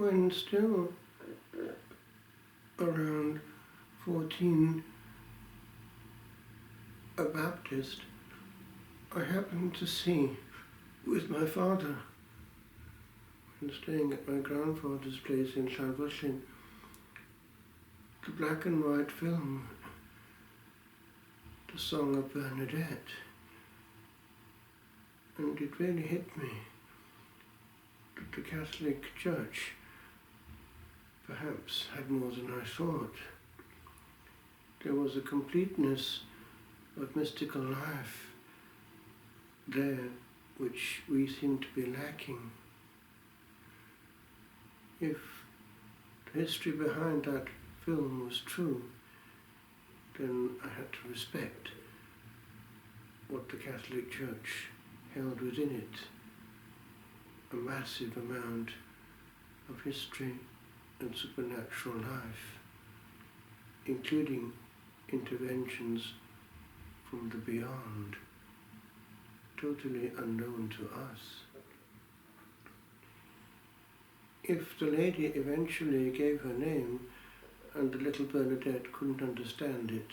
When still around 14, a Baptist, I happened to see with my father, when staying at my grandfather's place in Llanfyllin, the black and white film, The Song of Bernadette. And it really hit me that the Catholic Church perhaps had more than I thought. There was a completeness of mystical life there which we seem to be lacking. If the history behind that film was true, then I had to respect what the Catholic Church held within it, a massive amount of history and supernatural life, including interventions from the beyond, totally unknown to us. If the lady eventually gave her name and the little Bernadette couldn't understand it,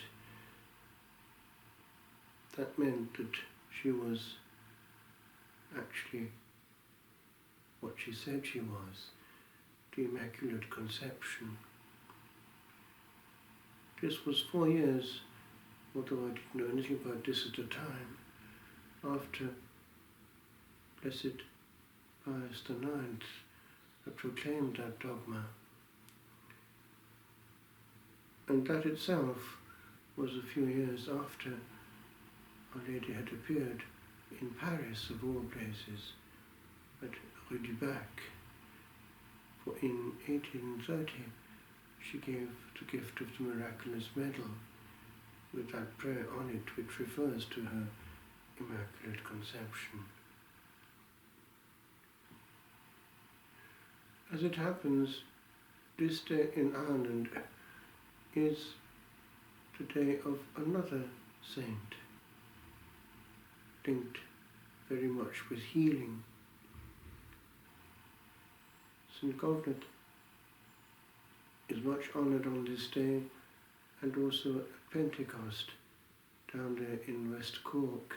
that meant that she was actually what she said she was, the Immaculate Conception. This was 4 years, although I didn't know anything about this at the time, after Blessed Pius IX had proclaimed that dogma. And that itself was a few years after Our Lady had appeared in Paris, of all places, at Rue du Bac. For in 1830 she gave the gift of the miraculous medal with that prayer on it which refers to her Immaculate Conception. As it happens, this day in Ireland is the day of another saint, linked very much with healing. St. Govnet is much honoured on this day, and also at Pentecost down there in West Cork.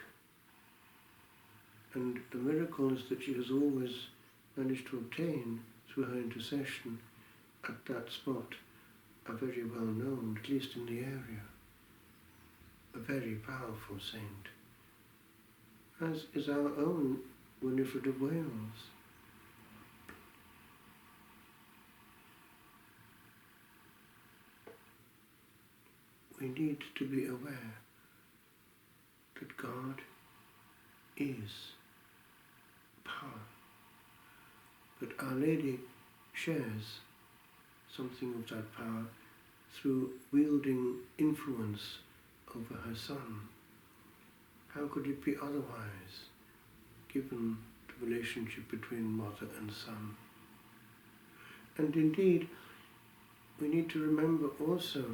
And the miracles that she has always managed to obtain through her intercession at that spot are very well known, at least in the area. A very powerful saint, as is our own Winifred of Wales. We need to be aware that God is power, but Our Lady shares something of that power through wielding influence over her Son. How could it be otherwise, given the relationship between mother and son? And indeed, we need to remember also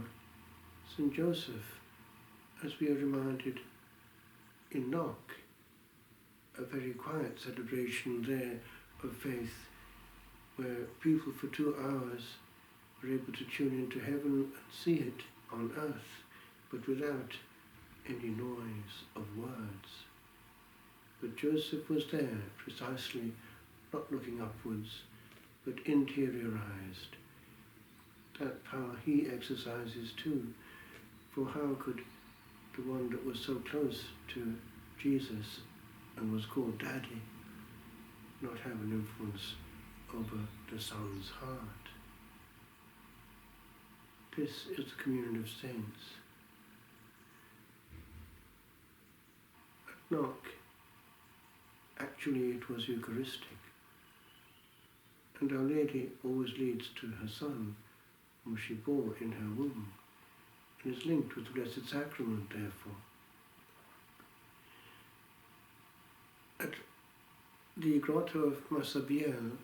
St. Joseph, as we are reminded in Knock, a very quiet celebration there of faith, where people for 2 hours were able to tune into heaven and see it on earth, but without any noise of words. But Joseph was there, precisely, not looking upwards, but interiorized. That power he exercises too, for how could the one that was so close to Jesus and was called Daddy not have an influence over the Son's heart? This is the communion of saints. At Knock, actually it was Eucharistic, and Our Lady always leads to her Son, whom she bore in her womb, and is linked with the Blessed Sacrament, therefore. At the grotto of Massabielle,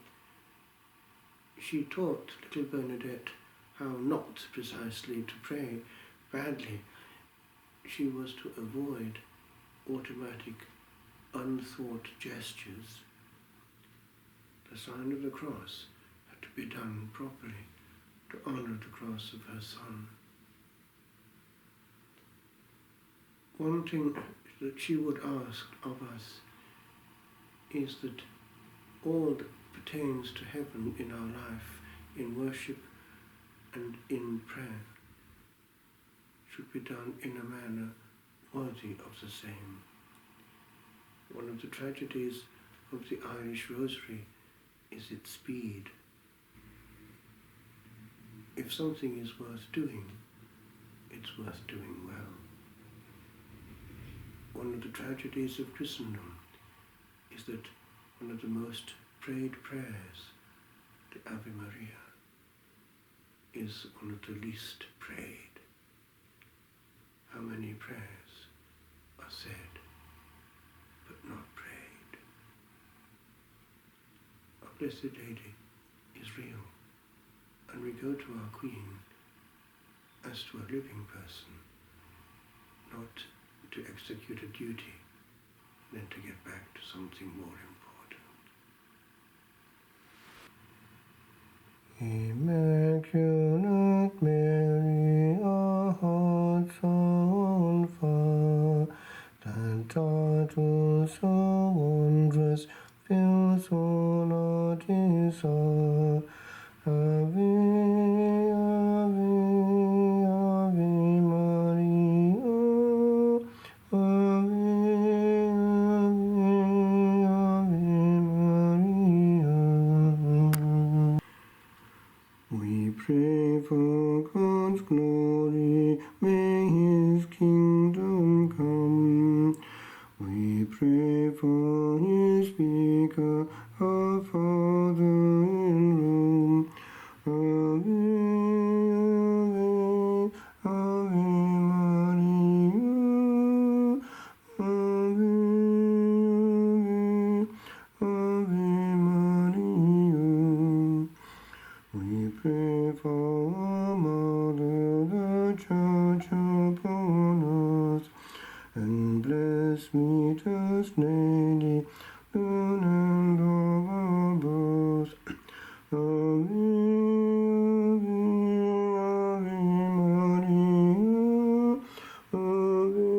she taught little Bernadette how not precisely to pray badly. She was to avoid automatic, unthought gestures. The sign of the cross had to be done properly to honor the cross of her Son. One thing that she would ask of us is that all that pertains to heaven in our life, in worship and in prayer, should be done in a manner worthy of the same. One of the tragedies of the Irish Rosary is its speed. If something is worth doing, it's worth doing well. One of the tragedies of Christendom is that one of the most prayed prayers, the Ave Maria, is one of the least prayed. How many prayers are said but not prayed? Our Blessed Lady is real, and we go to our Queen as to a living person, not to execute a duty, then to get back to something more important. Immaculate Mary, our hearts on fire, that title so wondrous fills all our desire. Ave, Ave, Ave Maria, Ave, Ave, Ave Maria. We pray for God's glory, may His kingdom come. We pray for His Vicar, our Father in Rome. Ave, Ave, Ave Maria, Ave, Ave, Ave Maria. We pray for our Mother, the Church upon earth, and bless Meeter's Lady, the land of our birth. Ave, Ave, Ave Maria, Ave,